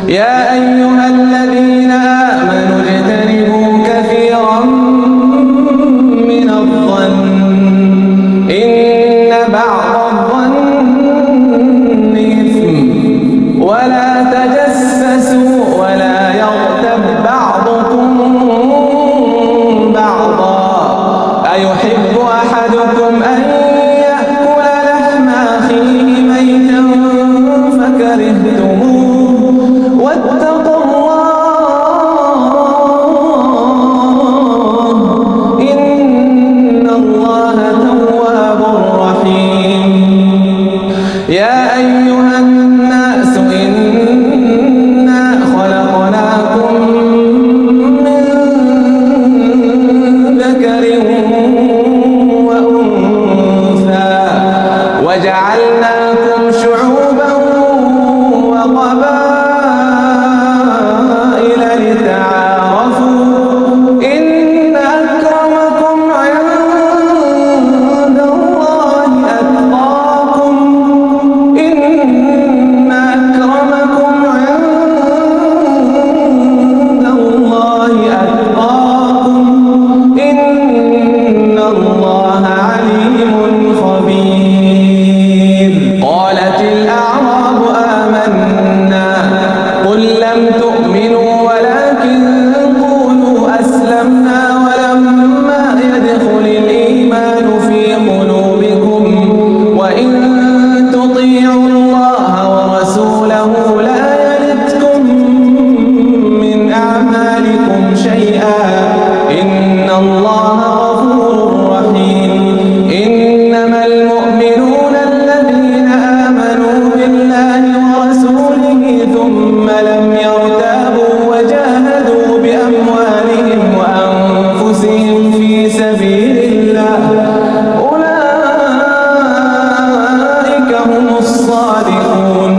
يا أيها الذين آمنوا اجتنبوا كثيرا من الظن إن بعض الظن إثم ولا تجسسوا ولا يغتب بعضكم بعضا أيحب أحدكم أن يأكل لحم أخيه ميتا فكرهتموه واتقوا الله إن الله تواب رحيم. يا أيها الناس إنا خلقناكم من ذكر وأنثى وجعلناكم شعوبا وقبائل لتعارفوا إن أكرمكم عند الله أتقاكم إن أكرمكم عند الله أتقاكم إن الله عليم خبير. قالت الأعراب آمنا قل لم تؤمنوا ولكن قولوا أسلمنا ولما يدخل الإيمان في قلوبكم وإن تطيعوا الله ورسوله لا يلدكم من أعمالكم شيئا إن الله غفور رحيم. إنما المؤمنون الذين آمنوا بالله ورسوله ثم لم يرتابوا وجاهدوا بأموالهم وأنفسهم في سبيل الله أولئك هم الصادقون.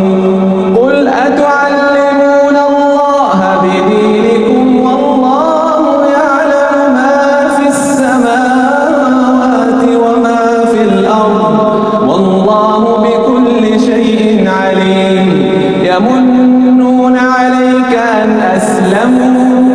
قل أتعلمون الله بدينكم والله يعلم ما في السماوات وما في الأرض والله بكل شيء عليم. يمنون عليك أن أسلموا